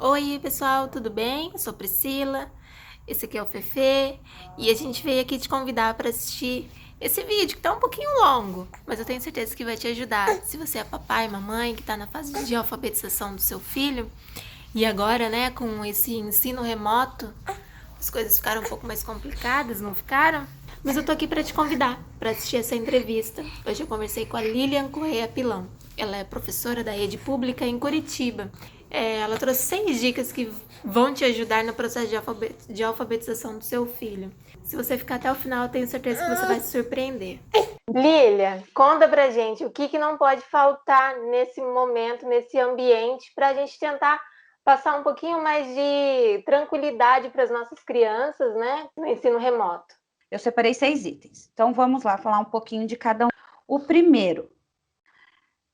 Oi, pessoal, tudo bem? Eu sou Priscila, esse aqui é o Fefe e a gente veio aqui te convidar para assistir esse vídeo que tá um pouquinho longo, mas eu tenho certeza que vai te ajudar. Se você é papai, mamãe, que tá na fase de alfabetização do seu filho e agora, né, com esse ensino remoto, as coisas ficaram um pouco mais complicadas, não ficaram? Mas eu tô aqui para te convidar para assistir essa entrevista. Hoje eu conversei com a Lilian Correia Pilão. Ela é professora da rede pública em Curitiba. Ela trouxe 6 dicas que vão te ajudar no processo de alfabetização do seu filho. Se você ficar até o final, eu tenho certeza que você vai se surpreender. Lilian, conta pra gente o que não pode faltar nesse momento, nesse ambiente, pra gente tentar passar um pouquinho mais de tranquilidade para as nossas crianças, né, no ensino remoto. Eu separei 6 itens. Então, vamos lá falar um pouquinho de cada um. O primeiro,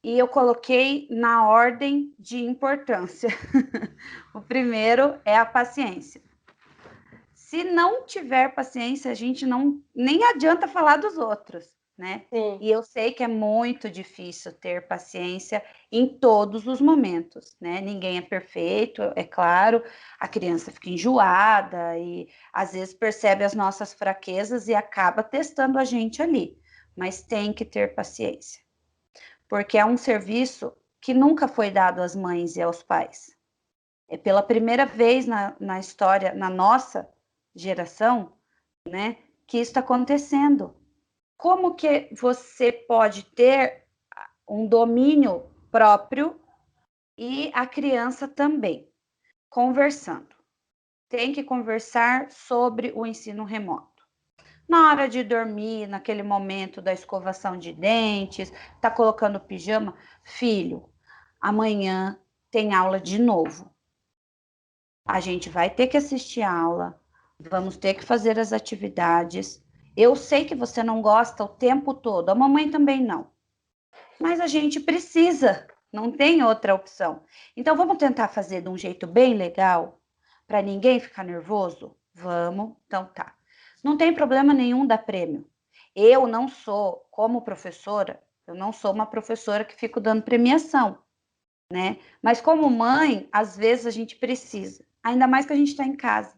e eu coloquei na ordem de importância. O primeiro é a paciência. Se não tiver paciência, a gente nem adianta falar dos outros, né? Sim. E eu sei que é muito difícil ter paciência em todos os momentos, né? Ninguém é perfeito, é claro, a criança fica enjoada e às vezes percebe as nossas fraquezas e acaba testando a gente ali, mas tem que ter paciência, porque é um serviço que nunca foi dado às mães e aos pais. É pela primeira vez na história, na nossa geração, né, que isso está acontecendo. Como que você pode ter um domínio próprio e a criança também? Conversando. Tem que conversar sobre o ensino remoto. Na hora de dormir, naquele momento da escovação de dentes, tá colocando pijama, filho, amanhã tem aula de novo. A gente vai ter que assistir a aula, vamos ter que fazer as atividades. Eu sei que você não gosta o tempo todo, a mamãe também não. Mas a gente precisa, não tem outra opção. Então vamos tentar fazer de um jeito bem legal, para ninguém ficar nervoso? Vamos, então tá. Não tem problema nenhum dar prêmio. Eu não sou, como professora, eu não sou uma professora que fico dando premiação, né? Mas como mãe, às vezes a gente precisa, ainda mais que a gente está em casa.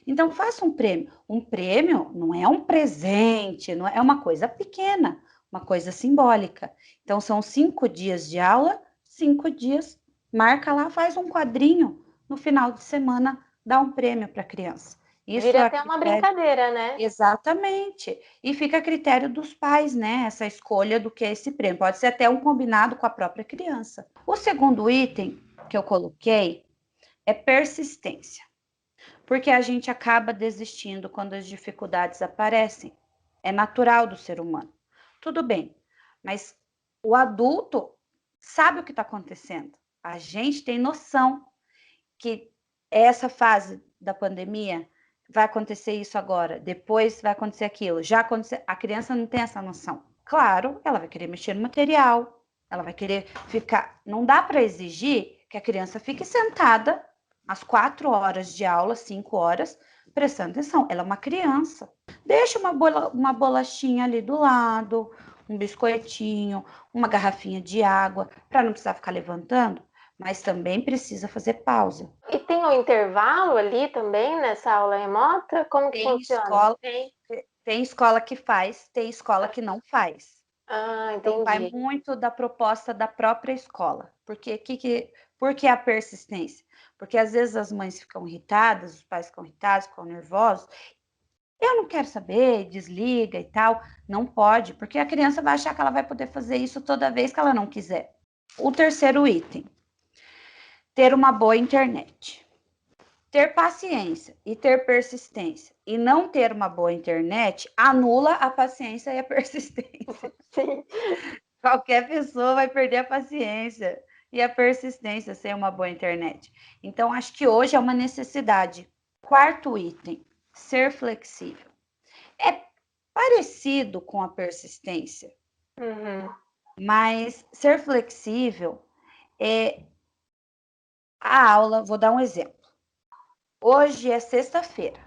Então, faça um prêmio. Um prêmio não é um presente, não é uma coisa pequena, uma coisa simbólica. Então, são 5 dias de aula, 5 dias, marca lá, faz um quadrinho, no final de semana, dá um prêmio para a criança. Isso Vira é até uma critério. brincadeira, né? Exatamente. E fica a critério dos pais, né? Essa escolha do que é esse prêmio. Pode ser até um combinado com a própria criança. O segundo item que eu coloquei é persistência, porque a gente acaba desistindo quando as dificuldades aparecem. É natural do ser humano. Tudo bem, mas o adulto sabe o que está acontecendo. A gente tem noção que essa fase da pandemia vai acontecer isso agora, depois vai acontecer aquilo. Já aconteceu, a criança não tem essa noção. Claro, ela vai querer mexer no material, ela vai querer ficar. Não dá para exigir que a criança fique sentada às 4 horas de aula, 5 horas, prestando atenção. Ela é uma criança. Deixa uma bolachinha ali do lado, um biscoitinho, uma garrafinha de água, para não precisar ficar levantando, mas também precisa fazer pausa. E tem um intervalo ali também nessa aula remota? Como que Tem funciona? escola, tem escola que faz, tem escola que não faz. Ah, Então, vai entendi. muito da proposta da própria escola. Por que a persistência? Porque às vezes as mães ficam irritadas, os pais ficam nervosos. Eu não quero saber, desliga e tal. Não pode, porque a criança vai achar que ela vai poder fazer isso toda vez que ela não quiser. O terceiro item, ter uma boa internet. Ter paciência e ter persistência e não ter uma boa internet anula a paciência e a persistência. Sim. Qualquer pessoa vai perder a paciência e a persistência sem uma boa internet. Então, acho que hoje é uma necessidade. Quarto item, ser flexível. É parecido com a persistência, mas ser flexível é a aula. Vou dar um exemplo. Hoje é sexta-feira.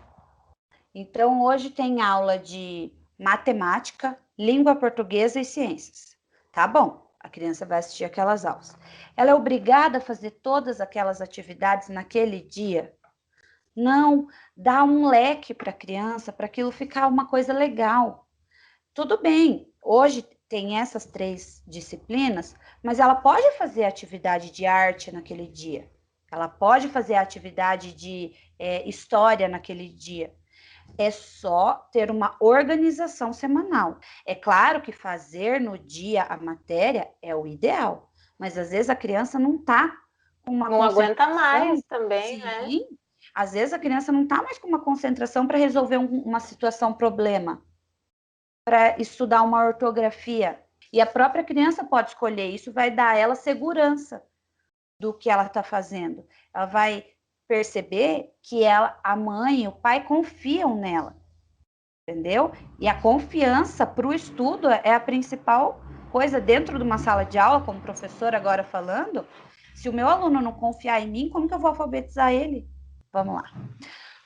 Então, hoje tem aula de matemática, língua portuguesa e ciências. Tá bom. A criança vai assistir aquelas aulas. Ela é obrigada a fazer todas aquelas atividades naquele dia? Não, dá um leque para a criança, para aquilo ficar uma coisa legal. Tudo bem, hoje tem essas 3 disciplinas, mas ela pode fazer atividade de arte naquele dia. Ela pode fazer atividade de história naquele dia. É só ter uma organização semanal. É claro que fazer no dia a matéria é o ideal, mas às vezes a criança não está com uma Não aguenta concentração. mais também, né? Sim, às vezes a criança não está mais com uma concentração para resolver uma situação, problema, para estudar uma ortografia. E a própria criança pode escolher, isso vai dar a ela segurança do que ela está fazendo. Ela vai perceber que ela, a mãe e o pai confiam nela, entendeu? E a confiança para o estudo é a principal coisa dentro de uma sala de aula, como professor agora falando. Se o meu aluno não confiar em mim, como que eu vou alfabetizar ele? Vamos lá.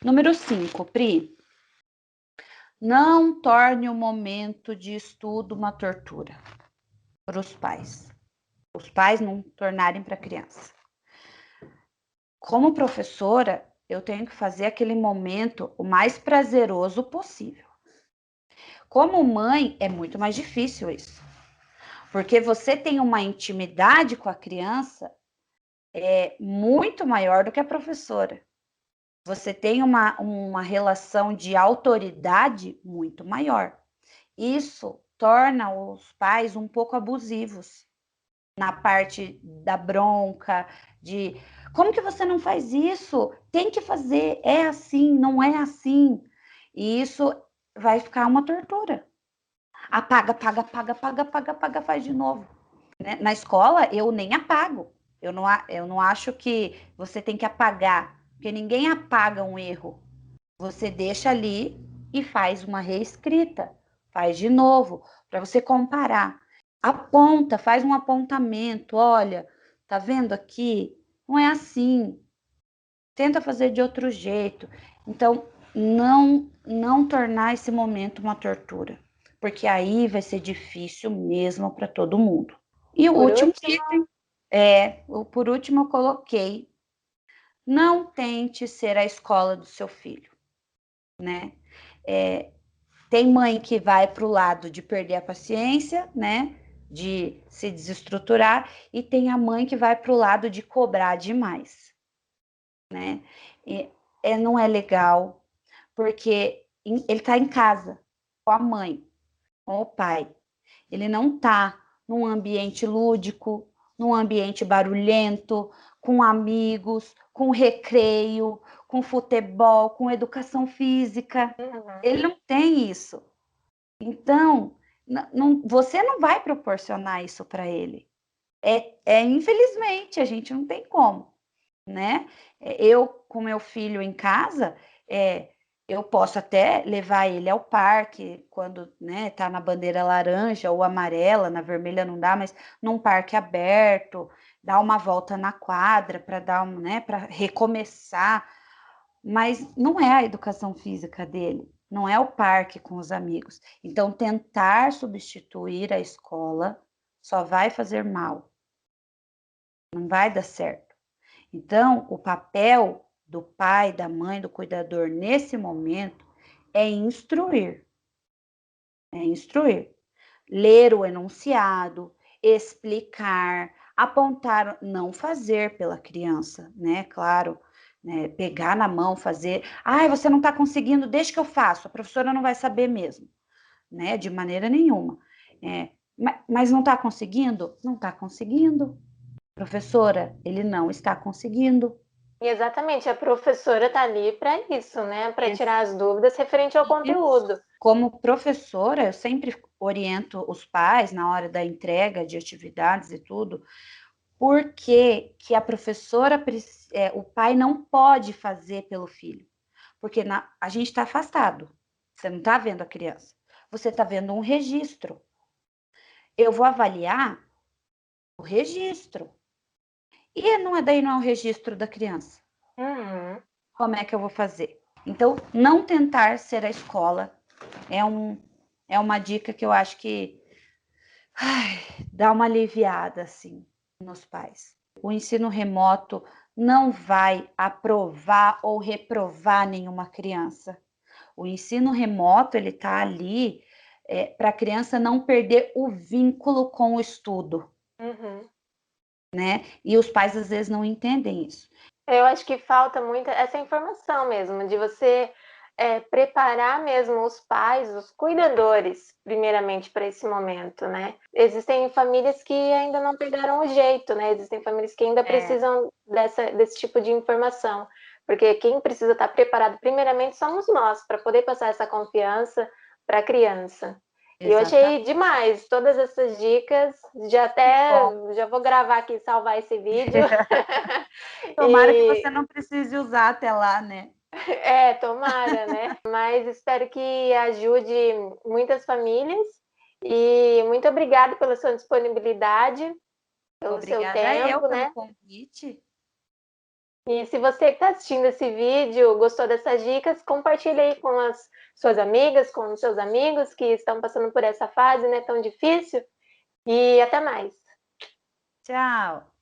Número 5, Pri. Não torne o momento de estudo uma tortura para os pais. Os pais não tornarem para a criança. Como professora, eu tenho que fazer aquele momento o mais prazeroso possível. Como mãe, é muito mais difícil isso. Porque você tem uma intimidade com a criança muito maior do que a professora. Você tem uma relação de autoridade muito maior. Isso torna os pais um pouco abusivos na parte da bronca, de como que você não faz isso? Tem que fazer, é assim, não é assim. E isso vai ficar uma tortura. Apaga, apaga, apaga, apaga, apaga, apaga, faz de novo. Na escola, eu nem apago. Eu não acho que você tem que apagar, porque ninguém apaga um erro. Você deixa ali e faz uma reescrita, faz de novo, para você comparar. Aponta, faz um apontamento. Olha, tá vendo aqui? Não é assim. Tenta fazer de outro jeito. Então, não tornar esse momento uma tortura, porque aí vai ser difícil mesmo para todo mundo. E o Por último último, item por último eu coloquei: não tente ser a escola do seu filho, né? Tem mãe que vai para o lado de perder a paciência, né? De se desestruturar, e tem a mãe que vai para o lado de cobrar demais, né? E, não é legal, porque ele está em casa com a mãe, com o pai. Ele não está num ambiente lúdico, num ambiente barulhento, com amigos, com recreio, com futebol, com educação física. Ele não tem isso. Então, você não vai proporcionar isso para ele. Infelizmente, a gente não tem como, né? Eu, com meu filho em casa, eu posso até levar ele ao parque quando, né, tá na bandeira laranja ou amarela, na vermelha não dá, mas num parque aberto, dar uma volta na quadra para né, para recomeçar, mas não é a educação física dele, não é o parque com os amigos. Então, tentar substituir a escola só vai fazer mal, não vai dar certo. Então, o papel do pai, da mãe, do cuidador nesse momento é instruir. É instruir. Ler o enunciado, explicar, apontar, não fazer pela criança, né? Claro, né? Pegar na mão, fazer. Ai, você não está conseguindo, deixa que eu faço, a professora não vai saber mesmo, né? De maneira nenhuma. Mas não está conseguindo? Não está conseguindo. Professora, ele não está conseguindo. exatamente, a professora está ali para isso, né? Para Isso. tirar as dúvidas referente ao conteúdo. Como professora, eu sempre oriento os pais na hora da entrega de atividades e tudo, porque que a professora, o pai não pode fazer pelo filho, porque a gente está afastado, você não está vendo a criança, você está vendo um registro. Eu vou avaliar o registro, e daí não é o registro da criança. Uhum. Como é que eu vou fazer? Então, não tentar ser a escola é uma dica que eu acho que ai, dá uma aliviada, assim, nos pais. O ensino remoto não vai aprovar ou reprovar nenhuma criança. O ensino remoto, ele tá ali, pra criança não perder o vínculo com o estudo, Uhum. né, e os pais às vezes não entendem isso. Eu acho que falta muito essa informação mesmo, de você preparar mesmo os pais, os cuidadores, primeiramente, para esse momento, né? Existem famílias que ainda não pegaram o jeito, né? Existem famílias que ainda É, precisam desse tipo de informação, porque quem precisa estar preparado, primeiramente, somos nós, para poder passar essa confiança para a criança. E eu achei exatamente, demais todas essas dicas, que bom. já vou gravar aqui e salvar esse vídeo. Tomara que você E não precise usar até lá, né. tomara, né? Mas espero que ajude muitas famílias. E muito obrigada pela sua disponibilidade, pelo seu Obrigada eu tempo, pelo né? convite. E se você que está assistindo esse vídeo gostou dessas dicas, compartilhe aí com as suas amigas, com os seus amigos que estão passando por essa fase, né, tão difícil. E até mais. Tchau.